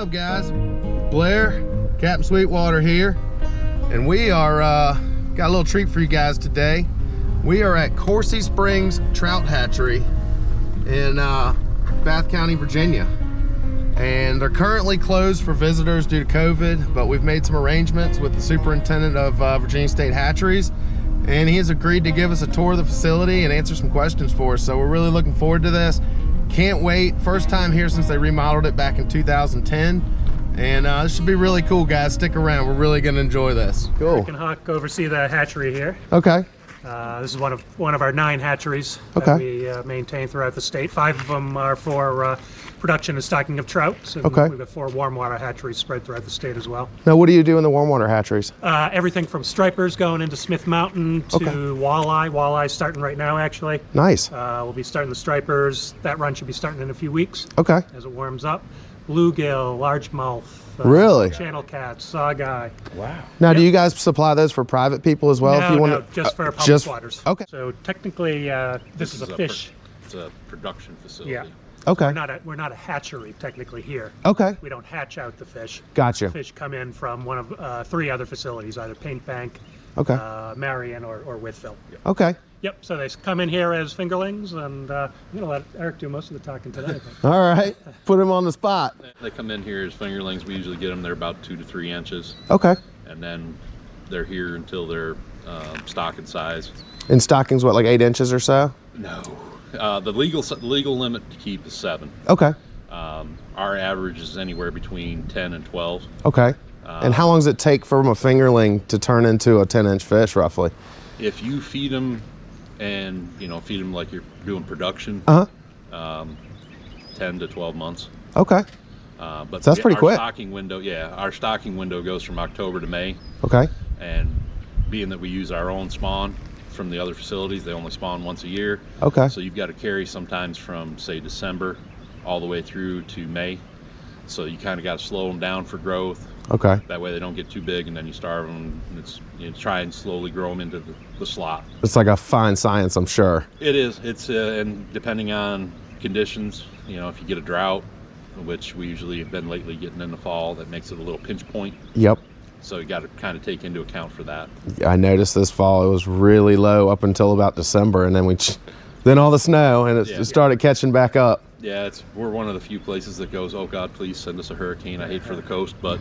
up, guys? Blair, Captain Sweetwater here, and we are got a little treat for you guys today. We are at Coursey Springs Trout Hatchery in Bath County, Virginia, and they're currently closed for visitors due to COVID, but we've made some arrangements with the superintendent of Virginia State Hatcheries, and he has agreed to give us a tour of the facility and answer some questions for us. So we're really looking forward to this. Can't wait. First time here since they remodeled it back in 2010. And this should be really cool, guys. Stick around. We're really going to enjoy this. Cool. Rick and Huck oversee the hatchery here. Okay. This is one of our 9 hatcheries that we maintain throughout the state. 5 of them are for production and stocking of trout. So we've got 4 warm water hatcheries spread throughout the state as well. Now, what do you do in the warm water hatcheries? Everything from stripers going into Smith Mountain to walleye. Walleye's starting right now, actually. Nice. We'll be starting the stripers. That run should be starting in a few weeks. Okay. As it warms up. Bluegill, largemouth. Really? Channel cat, saugeye. Wow. Now, do you guys supply those for private people as well? No, if you want no, just for public waters. Okay. So technically, this is a fish. It's a production facility. Yeah. Okay. We're not a hatchery technically here. Okay. We don't hatch out the fish. Gotcha. The fish come in from one of 3 other facilities, either Paint Bank, Marion, or Withville. Yep. Okay. Yep. So they come in here as fingerlings, and I'm gonna let Eric do most of the talking today. All right. Put him on the spot. They come in here as fingerlings. We usually get them. They're about 2 to 3 inches. Okay. And then they're here until they're stocking size. And stockings, what, like 8 inches or so? No. The legal limit to keep is 7. Okay. Our average is anywhere between 10 and 12. Okay. And how long does it take from a fingerling to turn into a 10-inch fish, roughly? If you feed them and, feed them like you're doing production, 10 to 12 months. Okay. But so that's pretty quick. Our stocking window goes from October to May. Okay. And being that we use our own spawn from the other facilities, they only spawn once a year. Okay. So you've got to carry sometimes from, say, December all the way through to May. So you kind of got to slow them down for growth. Okay. That way they don't get too big, and then you starve them. And it's try and slowly grow them into the slot. It's like a fine science, I'm sure. It is. It's and depending on conditions, if you get a drought, which we usually have been lately getting in the fall, that makes it a little pinch point. Yep. So you got to kind of take into account for that. I noticed this fall it was really low up until about December, and then all the snow, and it started catching back up. Yeah, we're one of the few places that goes, oh God, please send us a hurricane. I hate for the coast, but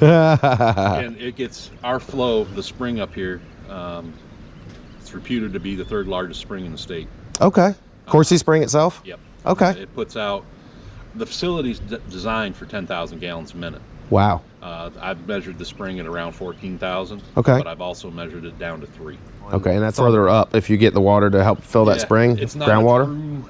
and it gets our flow. The spring up here, it's reputed to be the 3rd largest spring in the state. Okay. Coursey Spring itself? Yep. Okay. It puts out, the facility's designed for 10,000 gallons a minute. Wow. I've measured the spring at around 14,000. Okay. But I've also measured it down to 3. Okay, and that's further up if you get the water to help fill that spring, it's not groundwater?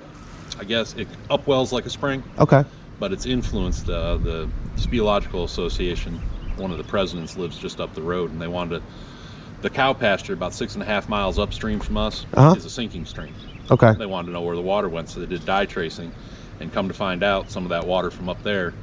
I guess it upwells like a spring. Okay. But it's influenced. The Speological Association, one of the presidents lives just up the road, and they wanted the cow pasture about 6.5 miles upstream from us is a sinking stream. Okay. They wanted to know where the water went, so they did dye tracing, and come to find out some of that water from up there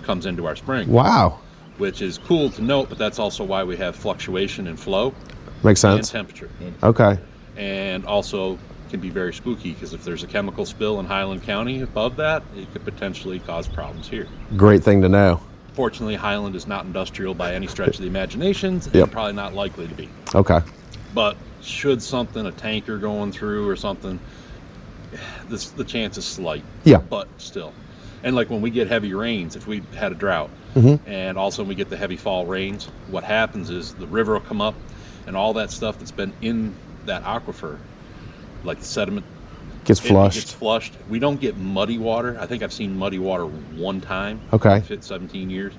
comes into our spring. Wow. Which is cool to note, but that's also why we have fluctuation in flow. Makes sense. And temperature. Okay. And also can be very spooky, because if there's a chemical spill in Highland County above that, it could potentially cause problems here. Great thing to know. Fortunately, Highland is not industrial by any stretch of the imagination, and probably not likely to be. Okay. But should a tanker going through or something, the chance is slight. Yeah. But still. And like when we get heavy rains, if we had a drought, and also when we get the heavy fall rains, what happens is the river will come up, and all that stuff that's been in that aquifer, like the sediment, gets flushed. We don't get muddy water. I think I've seen muddy water one time. Okay. In 17 years.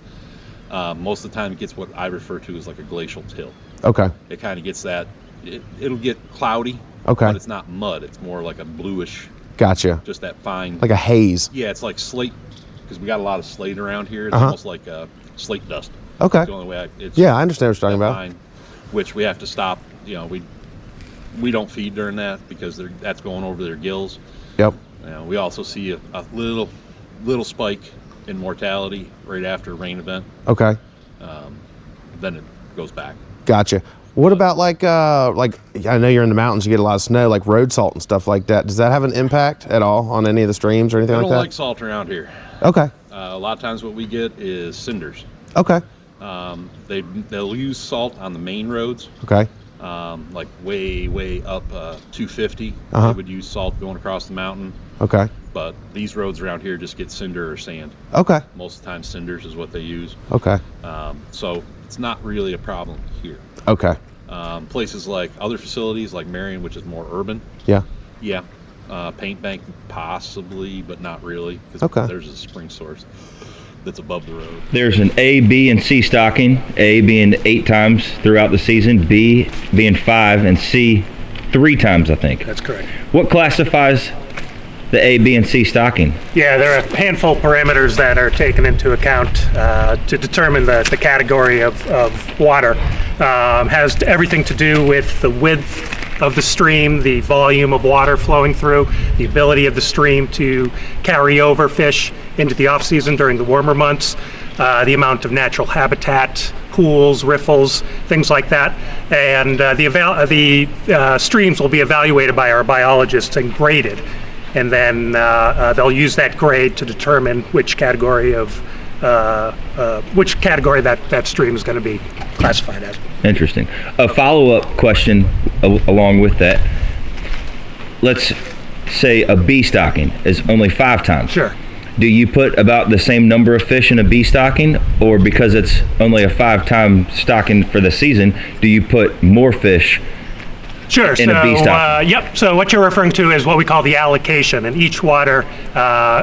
Most of the time it gets what I refer to as like a glacial till. Okay. It kind of gets that. It'll get cloudy. Okay. But it's not mud. It's more like a bluish. Gotcha. Just that fine. Like a haze. Yeah, it's like slate, because we got a lot of slate around here. It's almost like slate dust. Okay. It's the only way I understand what you're talking about. Fine, which we have to stop. We don't feed during that, because that's going over their gills. Yep. We also see a little spike in mortality right after a rain event. Okay. Then it goes back. Gotcha. What about like I know you're in the mountains, you get a lot of snow, like road salt and stuff like that. Does that have an impact at all on any of the streams or anything like that? I don't like salt around here. Okay. A lot of times what we get is cinders. Okay. They'll use salt on the main roads. Okay. Like way up 250. Uh-huh. They would use salt going across the mountain. Okay. But these roads around here just get cinder or sand. Okay. Most of the time cinders is what they use. Okay. So it's not really a problem here. Okay. Places like other facilities like Marion, which is more urban. Yeah. Yeah. Paint bank possibly, but not really, because Okay. there's a spring source that's above the road. There's an A, B, and C stocking. A being 8 times throughout the season, B being 5, and C 3 times, I think. That's correct. What classifies the A, B, and C stocking? Yeah, there are a handful of parameters that are taken into account to determine the category of water. Has everything to do with the width of the stream, the volume of water flowing through, the ability of the stream to carry over fish into the off-season during the warmer months, the amount of natural habitat, pools, riffles, things like that. And the streams will be evaluated by our biologists and graded. And then they'll use that grade to determine which category that stream is going to be classified as. Interesting. A follow-up question along with that. Let's say a B stocking is only 5 times. Sure. Do you put about the same number of fish in a B stocking, or because it's only a 5-time stocking for the season, do you put more fish? Sure. In a B stocking? Yep. So what you're referring to is what we call the allocation. In each water,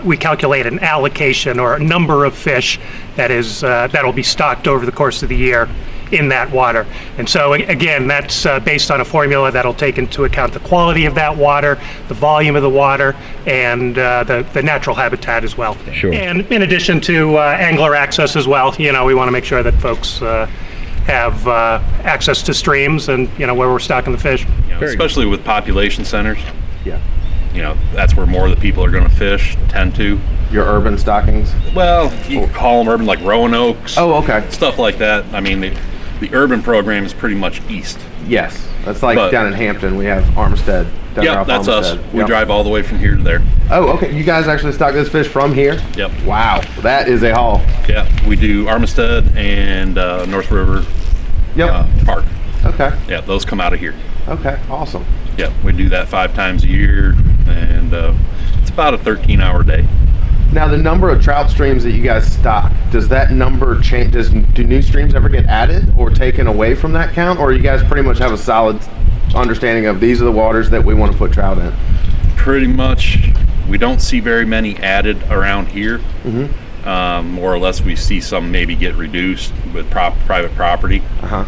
we calculate an allocation or a number of fish that'll be stocked over the course of the year in that water. And so again, that's based on a formula that'll take into account the quality of that water, the volume of the water, and the natural habitat as well. Sure. And in addition to angler access as well, we want to make sure that folks have access to streams and where we're stocking the fish. Especially with population centers. Yeah. That's where more of the people are going to fish, tend to. Your urban stockings? Well, you can call them urban, like Roanoke's. Oh, okay. Stuff like that. I mean, the urban program is pretty much east. Yes. That's like down in Hampton. We have Armistead. Yeah, that's us. We drive all the way from here to there. Oh, okay. You guys actually stock this fish from here? Yep. Wow. That is a haul. Yeah, we do Armistead and North River Park. Okay. Yeah, those come out of here. Okay. Awesome. Yeah, we do that 5 times a year, and it's about a 13-hour day. Now, the number of trout streams that you guys stock, does that number change? Do new streams ever get added or taken away from that count, or you guys pretty much have a solid understanding of these are the waters that we want to put trout in? Pretty much. We don't see very many added around here. Mm-hmm. More or less, we see some maybe get reduced with private property. Uh-huh.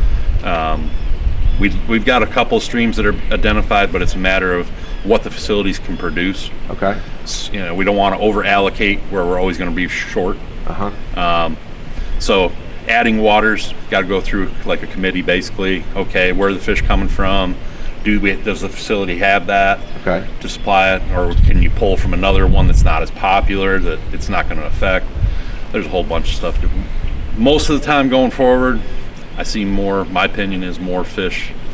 We've got a couple streams that are identified, but it's a matter of what the facilities can produce. Okay. We don't want to over allocate where we're always going to be short. Uh-huh. So adding waters got to go through like a committee, basically. Okay, where are the fish coming from? Does the facility have that to supply it, or can you pull from another one that's not as popular that it's not going to affect? There's a whole bunch of stuff. Most of the time going forward, I see more. My opinion is more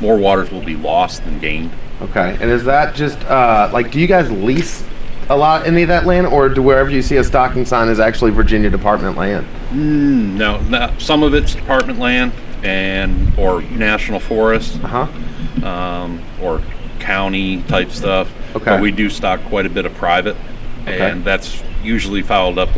waters will be lost than gained. Okay, and is that just do you guys lease any of that land, or do wherever you see a stocking sign is actually Virginia Department land? No, some of it's department land or national forest, or county type stuff. Okay, but we do stock quite a bit of private, and that's usually followed up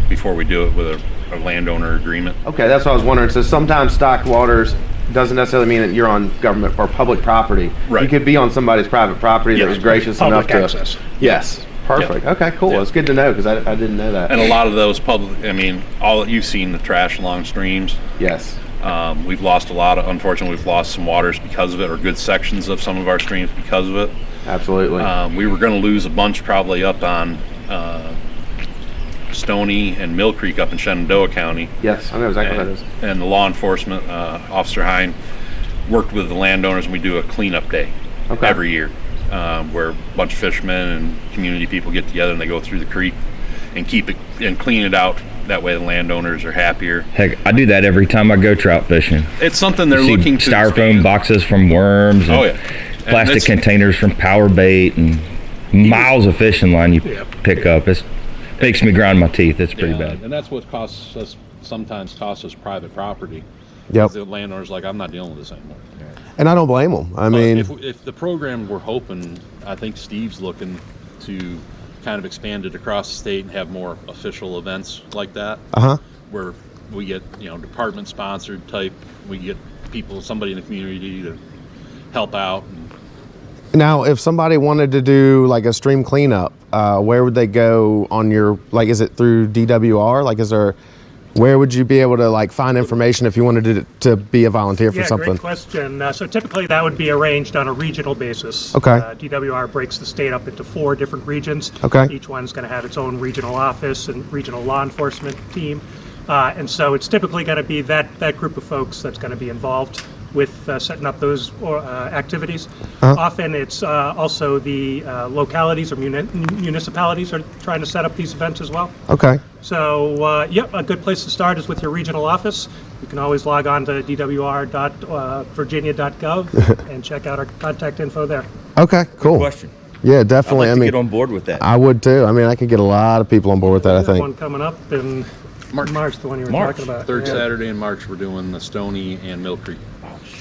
before we do it with a landowner agreement. Okay, that's what I was wondering. So sometimes stocked waters doesn't necessarily mean that you're on government or public property. Right. You could be on somebody's private property that was gracious enough to. Access. Yes. Perfect. Yep. Okay, cool. Yep. It's good to know because I didn't know that. And a lot of those all you've seen the trash along streams. Yes. We've lost unfortunately, we've lost some waters because of it, or good sections of some of our streams because of it. Absolutely. We were going to lose a bunch probably up on Stony and Mill Creek up in Shenandoah County. Yes, I know exactly what that is. And the law enforcement officer Hine worked with the landowners, and we do a cleanup day every year, where a bunch of fishermen and community people get together and they go through the creek and keep it and clean it out. That way the landowners are happier. Heck, I do that every time I go trout fishing. It's something they're looking to styrofoam expand. Boxes from worms and plastic containers from power bait and miles of fishing line you pick up. Makes me grind my teeth. It's pretty Yeah, bad. and that's what sometimes costs us private property. Yep. The landowner's like, I'm not dealing with this anymore. And I don't blame them. I But mean, if the program we're hoping, I think Steve's looking to kind of expand it across the state and have more official events like that, where we get, department sponsored type, we get somebody in the community to help out. now if somebody wanted to do like a stream cleanup, where would they go on your, like, is it through DWR? Like, where would you be able to like find information if you wanted to be a volunteer for something? Great question. So typically that would be arranged on a regional basis. Okay. DWR breaks the state up into 4 different regions. Okay. Each one's going to have its own regional office and regional law enforcement team. And so it's typically going to be that group of folks that's going to be involved with setting up those activities. Often it's also the localities or municipalities are trying to set up these events as well. Okay. So, a good place to start is with your regional office. You can always log on to dwr.virginia.gov and check out our contact info there. Okay, cool. Question. Yeah, definitely. I'd like to get on board with that. I would too. I mean, I could get a lot of people on board with that, I There's one think. coming up in March, the one you were talking about. Third Yeah. Saturday in March, we're doing the Stony and Mill Creek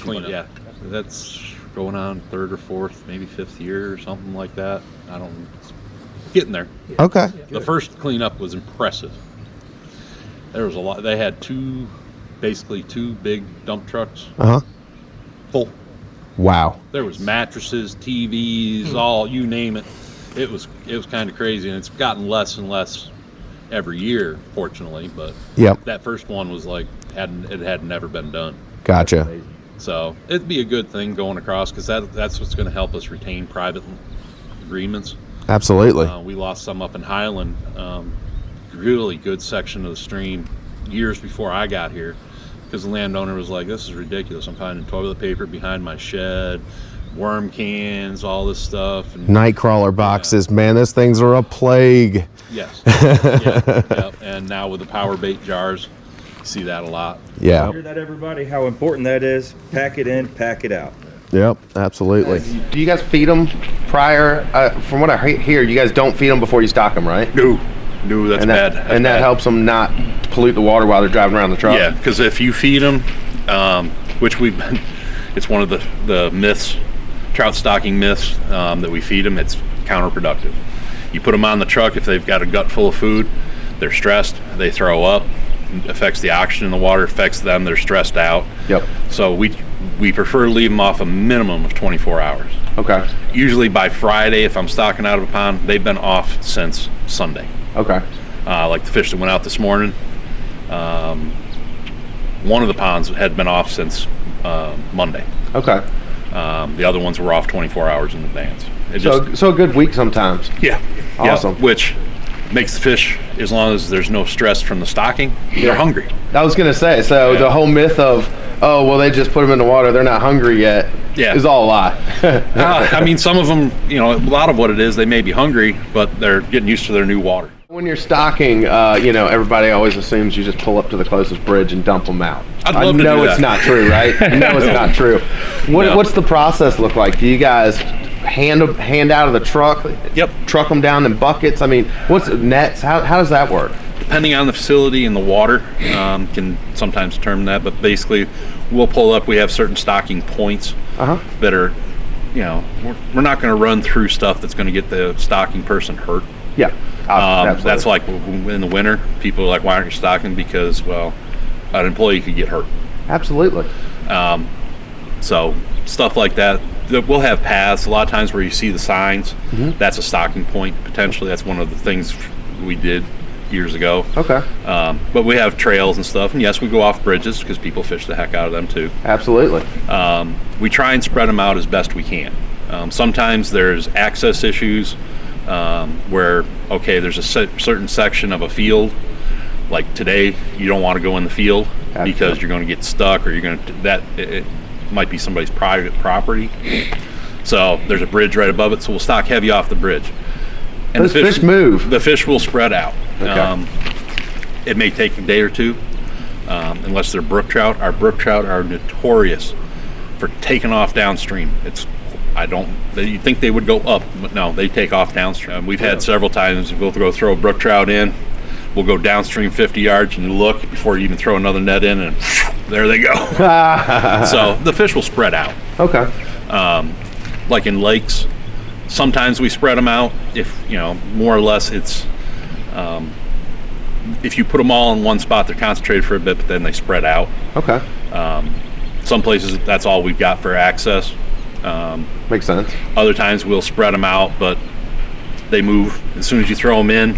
cleanup. Yeah, that's going on 3rd or 4th, maybe 5th year or something like that. It's getting there. Okay. The first cleanup was impressive. There was a lot. They had basically two big dump trucks full. Wow. There was mattresses, TVs, all, you name it. It was kind of crazy, and it's gotten less and less every year, fortunately. But Yep. that first one was like it had never been done. Gotcha. So it'd be a good thing going across, because that's what's going to help us retain private agreements. Absolutely. We lost some up in Highland, really good section of the stream years before I got here, because the landowner was like, this is ridiculous. I'm finding toilet paper behind my shed, worm cans, all this stuff. And Nightcrawler boxes, man, those things are a plague. yes. Yep. And now with the power bait jars, you see that a lot. Yeah. Hear that, everybody? How important that is. Pack it in, pack it out. Yep, absolutely. Do you guys feed them prior? From what I hear, you guys don't feed them before you stock them, right? No, that's bad. That helps them not pollute the water while they're driving around the truck. Yeah, because if you feed them, which it's one of the myths, trout stocking myths, that we feed them, it's counterproductive. You put them on the truck, if they've got a gut full of food, they're stressed, they throw up, affects the oxygen in the water, affects them, they're stressed out. Yep. So we prefer to leave them off a minimum of 24 hours. Okay. Usually by Friday, if I'm stocking out of a pond, they've been off since Sunday. Okay. Like the fish that went out this morning, one of the ponds had been off since Monday. Okay. The other ones were off 24 hours in advance. So a good week sometimes. Yeah. Awesome. Yeah, which makes the fish, as long as there's no stress from the stocking, they're hungry. I was gonna say, the whole myth of, oh, well, they just put them in the water, they're not hungry yet, is all a lie. I mean, some of them, a lot of what it is, they may be hungry, but they're getting used to their new water. When you're stocking, everybody always assumes you just pull up to the closest bridge and dump them out. I'd love to do know that. It's not true, right? I know it's not true. What's the process look like? Do you guys hand out of the truck? Yep. Truck them down in buckets? I mean, what's nets? How does that work? Depending on the facility and the water, can sometimes determine that. But basically, we'll pull up. We have certain stocking points that are, we're not going to run through stuff that's going to get the stocking person hurt. Yeah. Absolutely. That's like in the winter, people are like, why aren't you stocking? Because, well, an employee could get hurt. Absolutely. So stuff like that. We'll have paths. A lot of times where you see the signs, that's a stocking point potentially. That's one of the things we did years ago. Okay. But we have trails and stuff, and yes, we go off bridges because people fish the heck out of them too. Absolutely. We try and spread them out as best we can. Sometimes there's access issues where, okay, there's a certain section of a field. Like today, you don't want to go in the field because you're going to get stuck, or you're going to it might be somebody's private property. So there's a bridge right above it, so we'll stock heavy off the bridge. And those fish move. The fish will spread out. Okay. It may take a day or two, unless they're brook trout. Our brook trout are notorious for taking off downstream. It's You think they would go up, but no, they take off downstream. We've had several times we'll go throw a brook trout in, we'll go downstream 50 yards and you look before you even throw another net in, and there they go. So the fish will spread out. Okay. Like in lakes, sometimes we spread them out. If more or less, it's if you put them all in one spot, they're concentrated for a bit, but then they spread out. Okay. Some places that's all we've got for access. Makes sense. Other times we'll spread them out, but they move as soon as you throw them in.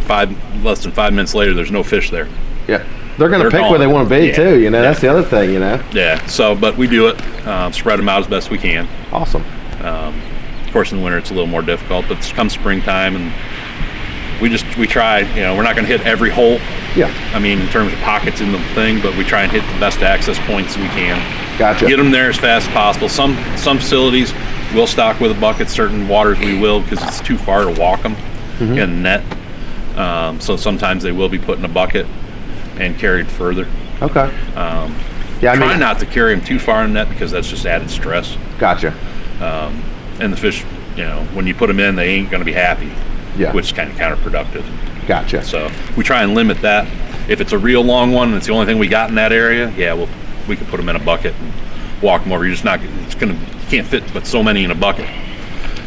Less than 5 minutes later, there's no fish there. Yeah, they're gonna pick gone. where they want to be too. That's the other thing. Yeah. So, but we do it. Spread them out as best we can. Awesome. Of course, in the winter it's a little more difficult, but come springtime, and we try. We're not going to hit every hole. Yeah. I mean, in terms of pockets in the thing, but we try and hit the best access points we can. Gotcha. Get them there as fast as possible. Some facilities will stock with a bucket. Certain waters we will, because it's too far to walk them in the net. So sometimes they will be put in a bucket and carried further. Okay. Try not to carry them too far in the net, because that's just added stress. Gotcha. And the fish, when you put them in, they ain't going to be happy. Yeah. Which is kind of counterproductive. Gotcha. So we try and limit that. If it's a real long one and it's the only thing we got in that area, we can put them in a bucket and walk them over. You can't fit but so many in a bucket,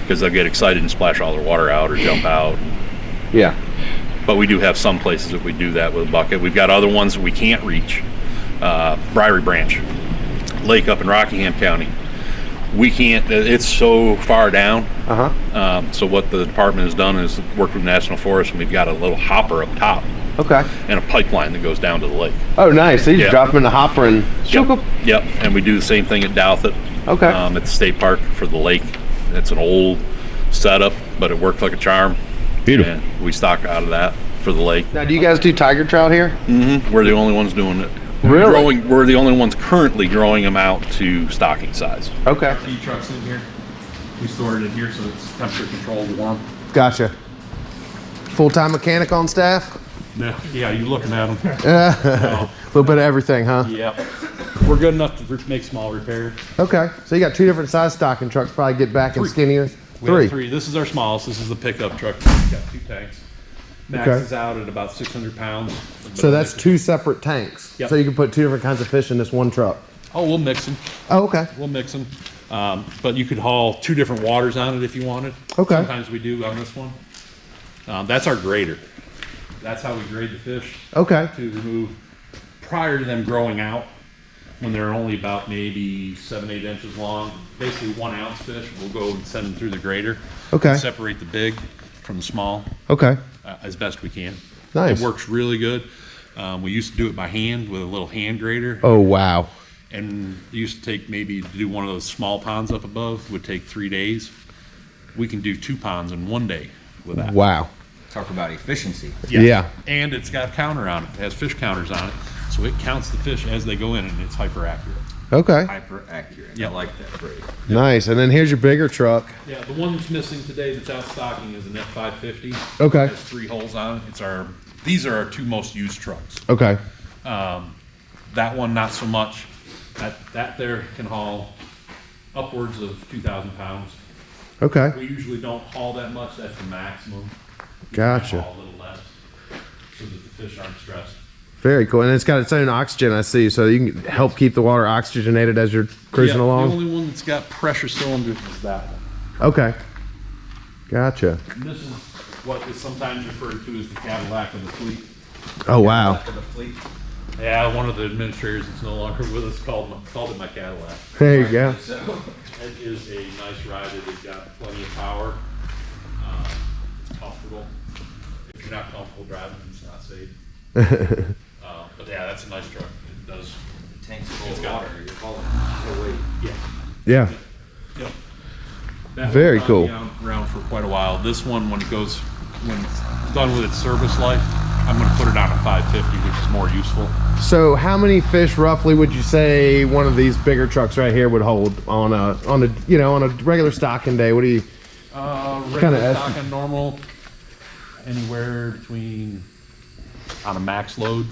because they'll get excited and splash all their water out or jump out. Yeah. But we do have some places that we do that with a bucket. We've got other ones that we can't reach. Briary Branch Lake up in Rockingham County. We can't, it's so far down. So what the department has done is worked with National Forest, and we've got a little hopper up top. Okay. And a pipeline that goes down to the lake. Oh, nice. So you just drop them in the hopper and Yep. And we do the same thing at Douthit. Okay. At the state park for the lake. It's an old setup, but it worked like a charm. Beautiful. And we stock out of that for the lake. Now, do you guys do tiger trout here? Mm-hmm. We're the only ones doing it. Really? We're the only ones currently growing them out to stocking size. Okay. Feed trucks in here. We stored it in here so it's temperature controlled, warm. Gotcha. Full-time mechanic on staff? Yeah, you looking at them. A little bit of everything, huh? Yep. We're good enough to make small repairs. Okay. So you got 2 different size stocking trucks, probably get back and skinnier. We have 3. This is our smallest. This is the pickup truck. It's got 2 tanks. Max is out at about 600 pounds. So that's 2 separate tanks. Yep. So you can put 2 different kinds of fish in this one truck. Oh, we'll mix them. Oh, okay. We'll mix them. But you could haul 2 different waters on it if you wanted. Okay. Sometimes we do on this one. That's our grader. That's how we grade the fish. Okay. To remove, prior to them growing out, when they're only about maybe 7-8 inches long, basically 1 ounce fish, we'll go and send them through the grader. Okay. Separate the big from the small. Okay. As best we can. Nice. It works really good. We used to do it by hand with a little hand grader. Oh, wow. And it used to take maybe to do one of those small ponds up above would take 3 days. We can do 2 ponds in 1 day with that. Wow. Talk about efficiency. Yeah. And it's got a counter on it. It has fish counters on it. So it counts the fish as they go in, and it's hyper accurate. Okay. Hyper accurate. Yeah. I like that phrase. Nice. And then here's your bigger truck. Yeah, the one that's missing today that's out stocking is an F550. Okay. It has 3 holes on it. These are our 2 most used trucks. Okay. That one, not so much. That there can haul upwards of 2,000 pounds. Okay. We usually don't haul that much. That's the maximum. Gotcha. Haul a little less so that the fish aren't stressed. Very cool. And it's got its own oxygen, I see, so you can help keep the water oxygenated as you're cruising along. The only one that's got pressure cylinders is that one. Okay. Gotcha. And this is what is sometimes referred to as the Cadillac of the fleet. Oh, wow. Back of the fleet. Yeah, one of the administrators that's no longer with us called it my Cadillac. There you go. So, It is a nice ride. It has got plenty of power. It's comfortable. If you're not comfortable driving, it's not safe. But yeah, that's a nice truck. It does. the tank's full It's of got- water. You're hauling no weight. Yeah. Yeah. Yep. That Very will probably cool. be around for quite a while. This one, when it's done with its service life, I'm going to put it on a 550, which is more useful. So how many fish roughly would you say one of these bigger trucks right here would hold on a regular stocking day? What do you Regular stock and normal, anywhere between, on a max load,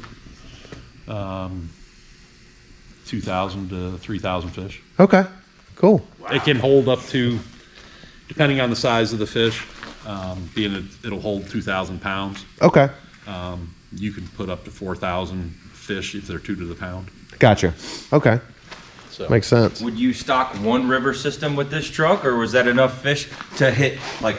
2,000 to 3,000 fish. Okay. Cool. It can hold up to, depending on the size of the fish, it'll hold 2,000 pounds. Okay. You can put up to 4,000 fish if they're 2 to the pound. Gotcha. Okay. So Makes sense. Would you stock one river system with this truck, or was that enough fish to hit like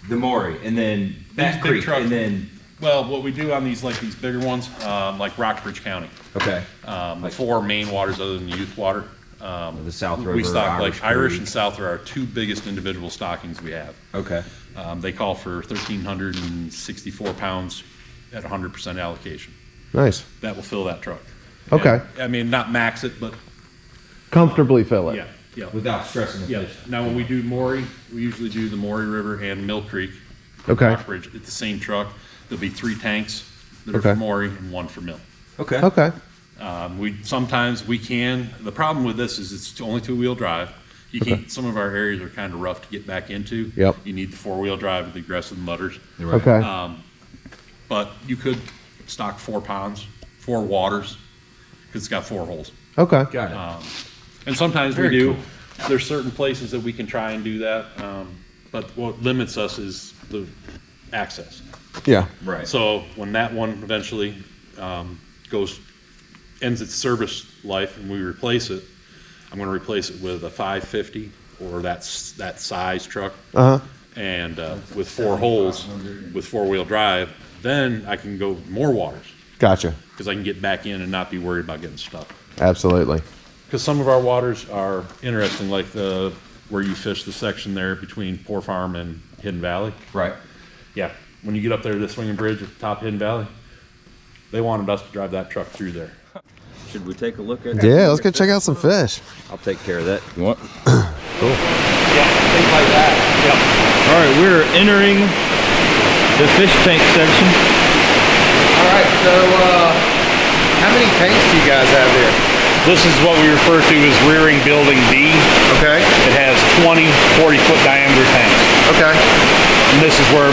the Maury and then Back big Creek trucks- and then? Well, what we do on these bigger ones, like Rockbridge County, Okay. the 4 main waters other than the youth water. The South River. We stock like Irish Creek. and South are our 2 biggest individual stockings we have. Okay. They call for 1,364 pounds at 100% allocation. Nice. That will fill that truck. Okay. And, I mean, not max it, but Comfortably fill it. yeah. Without stressing the Yeah. fish. Now, when we do Maury, we usually do the Maury River and Mill Creek. Okay. Rockbridge, it's the same truck. There'll be 3 tanks that are Okay. for Maury and 1 for Mill. Okay. Okay. Sometimes we can. The problem with this is it's only 2-wheel drive. You can't. Some of our areas are kind of rough to get back into. Yep. You need the 4-wheel drive with the aggressive mudders. Okay. But you could stock 4 ponds, 4 waters, because it's got 4 holes. Okay. Got it. And sometimes Very we do. cool. There's certain places that we can try and do that. But what limits us is the access. Yeah. Right. So when that one eventually ends its service life and we replace it, I'm going to replace it with a 550 or that size truck, and with 4 holes with 4-wheel drive. Then I can go more waters Gotcha. because I can get back in and not be worried about getting stuck. Absolutely. Because some of our waters are interesting, like where you fish the section there between Poor Farm and Hidden Valley. Right. Yeah, when you get up there to the swinging bridge at the top of Hidden Valley, they wanted us to drive that truck through there. Should we take a look at? Yeah, let's go check out some fish. I'll take care of that. You want? Cool. Yeah, things like that. Yep. All right, we're entering the fish tank section. All right, so how many tanks do you guys have here? This is what we refer to as rearing building D. Okay. It has 20 40-foot diameter tanks. Okay. And this is where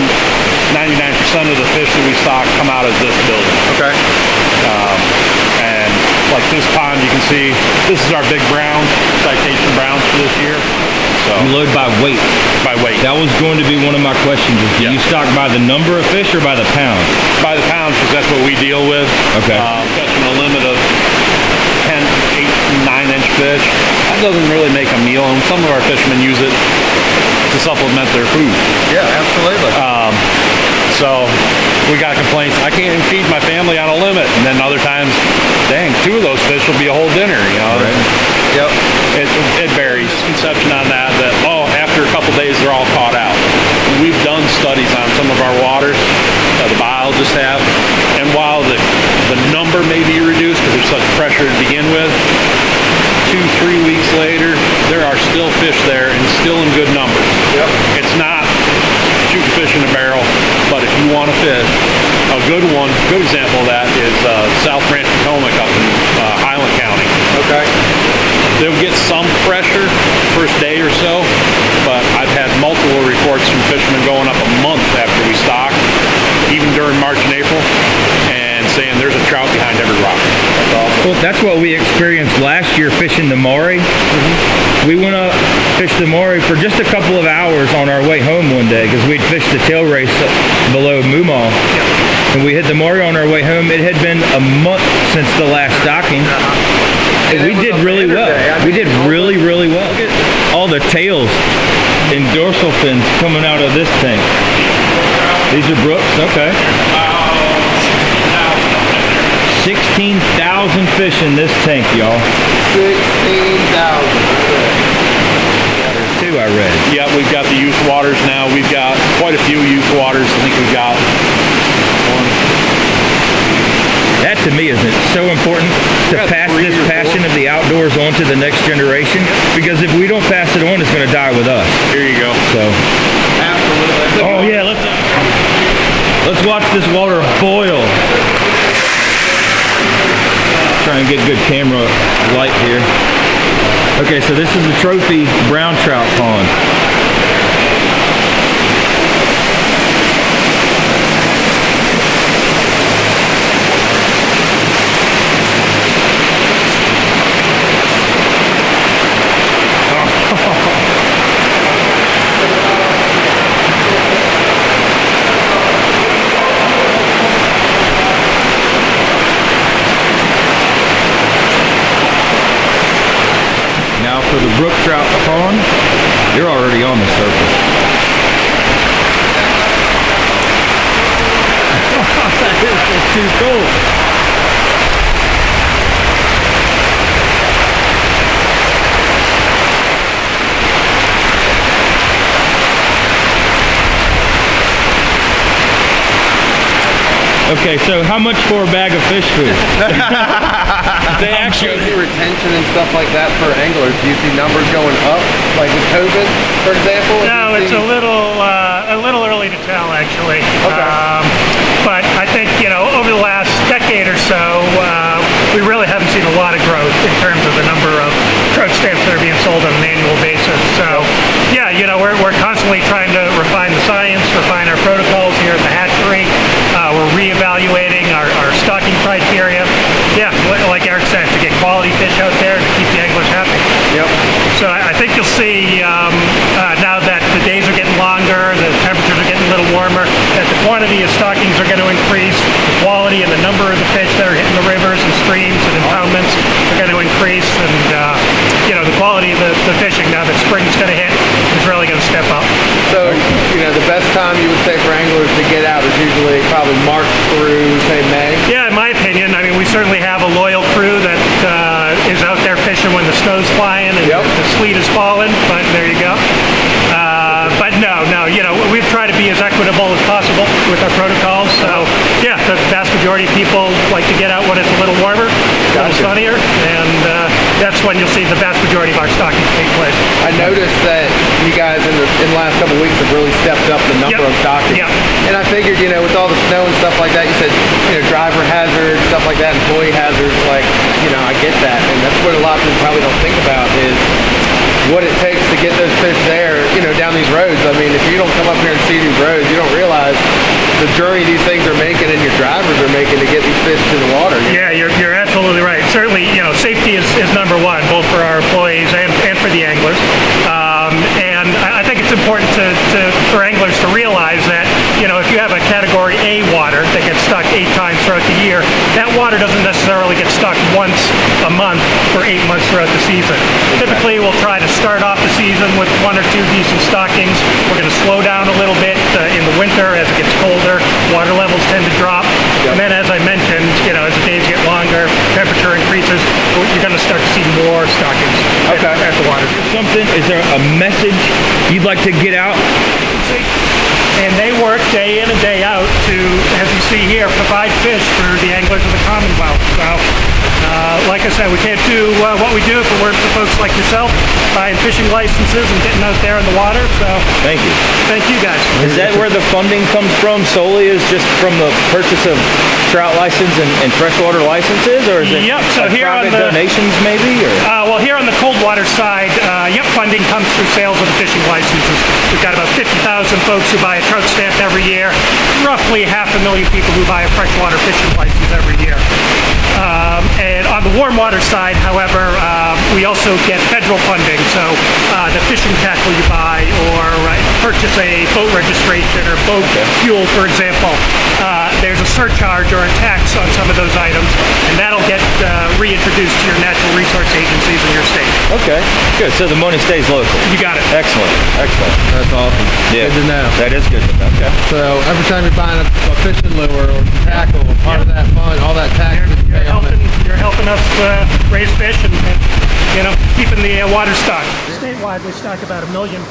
99% of the fish that we stock come out of this building. Okay. And like this pond, you can see, this is our big brown, citation browns for this year. So You load by weight. by weight. That was going to be one of my questions. Is do Yeah. you stock by the number of fish or by the pound? By the pound, because that's what we deal with. Okay. Catching a limit of 10, 8, 9-inch fish. That doesn't really make a meal, and some of our fishermen use it to supplement their food. Yeah, absolutely. So we got complaints, I can't even feed my family on a limit. And then other times, dang, 2 of those fish will be a whole dinner, you know. Yep. It varies. Conception on that, after a couple days they're all caught out. We've done studies on some of our waters, the biologists have, and while the number may be reduced because there's such pressure to begin with, 2-3 weeks later, there are still fish there and still in good numbers. Yep. It's not shooting fish in a barrel, but if you want to fish, a good example of that is South Branch Potomac up in Highland County. Okay. They'll get some pressure first day or so, but I've had multiple reports from fishermen going up a month after we stock, even during March and April, and saying there's a trout behind every rock. That's awesome. Well, that's what we experienced last year fishing the Maury. We went up, fished the Maury for just a couple of hours on our way home one day because we'd fished the tail race below Moomaw. And we hit the Maury on our way home. It had been a month since the last stocking. And we did really well. We did really, really well. Look at all the tails and dorsal fins coming out of this tank. These are brooks, okay. 16,000 fish in this tank, y'all. 16,000. There's 2 I read. Yeah, we've got the youth waters now. We've got quite a few youth waters. I think we've got That to me is so important to pass this passion of the outdoors on to the next generation, because if we don't pass it on, it's going to die with us. Here you go. So, Absolutely. oh yeah, let's watch this water boil. Try and get good camera light here. Okay, so this is the trophy brown trout pond. brook trout pond, you're already on the surface. That's too cool. Okay, so how much for a bag of fish food? They actually see retention and stuff like that for anglers. Do you see numbers going up, like with COVID, for example? No, it's a little early to tell, actually. Okay. But I think, over the last decade or so, we really haven't seen a lot of growth in terms of the number of trout stamps that are being sold on an annual basis. So, yeah, we're constantly trying to refine the science, refine our protocols here at the hatchery. We're reevaluating our stocking criteria. Yeah, like Eric said, to get quality fish out there to keep the anglers happy. Yep. So I think you'll see now that the days are getting longer, the temperatures are getting a little warmer, that the quantity of stockings are going to increase, the quality and the number of the fish that are hitting the rivers and streams and impoundments are going to increase, and the quality of the fishing now that spring's going to hit is really going to step up. So, the best time you would say for anglers to get out is usually probably March through, say, May? Yeah, in my opinion. I mean, we certainly have a loyal crew that is out there fishing when the snow's flying and the sleet is falling, but there you go. But no, we try to be as equitable as possible with our protocols. So, yeah, the vast majority of people like to get out when it's a little warmer, a little sunnier, and that's when you'll see the vast majority of our stockings take place. I noticed that you guys in the last couple of weeks have really stepped up the number of stockings. Yep. And I figured, with all the snow and stuff like that, you said, driver hazards, stuff like that, employee hazards, like, I get that. And that's what a lot of people probably don't think about is what it takes to get those fish there, down these roads. I mean, if you don't come up here and see these roads, you don't realize the journey these things are making and your drivers are making to get these fish to the water. Yeah, you're absolutely right. Certainly, safety is number one, both for our employees and for the anglers. And I think it's important for anglers to realize that, if you have a Category A water that gets stocked 8 times throughout the year, that water doesn't necessarily get stocked once a month for 8 months throughout the season. Typically, we'll try to start off the season with 1 or 2 decent stockings. We're going to slow down a little bit in the winter as it gets colder. Water levels tend to drop. And then, as I mentioned, as the days get longer, temperature increases, you're going to start to see more stockings at the water. Is there a message you'd like to get out? And they work day in and day out to, as you see here, provide fish for the anglers of the Commonwealth. So, like I said, we can't do what we do if it weren't for folks like yourself buying fishing licenses and getting out there in the water. So, thank you. Thank you guys. Is that where the funding comes from solely, is just from the purchase of trout license and freshwater licenses, or is it so here private on donations maybe? Or? Well, here on the cold water side, funding comes through sales of the fishing licenses. We've got about 50,000 folks who buy a trout stamp every year, roughly 500,000 people who buy a freshwater fishing license every year. And on the warm water side, however, we also get federal funding. So the fishing tackle you buy, or purchase a boat registration or boat fuel, for example, there's a surcharge or a tax on some of those items, and that'll get reintroduced to your natural resource agencies in your state. Okay, good. So the money stays local. You got it. Excellent. That's awesome. Yeah. Good to know. That is good to know. Okay. So every time you're buying a fishing lure or tackle, part of that fund, all that tax that you pay on it. You're helping us raise fish and keeping the water stocked. Statewide, we stock about a million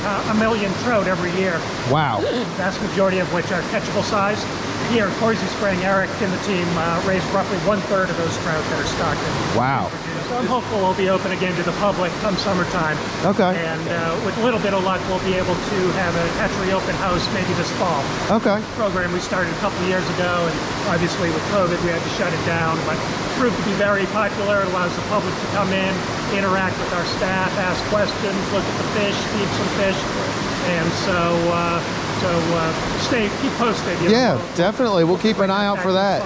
trout every year. Wow. The vast majority of which are catchable size. Here at Coursey Spring, Eric and the team raised roughly 1/3 of those trout that are stocked. Wow. So I'm hopeful we'll be open again to the public come summertime. Okay. And with a little bit of luck, we'll be able to have a hatchery open house maybe this fall. Okay. Program we started a couple of years ago, and obviously with COVID we had to shut it down, but it proved to be very popular. It allows the public to come in, interact with our staff, ask questions, look at the fish, feed some fish, and so keep posted. Yeah, definitely. We'll keep an eye out for that.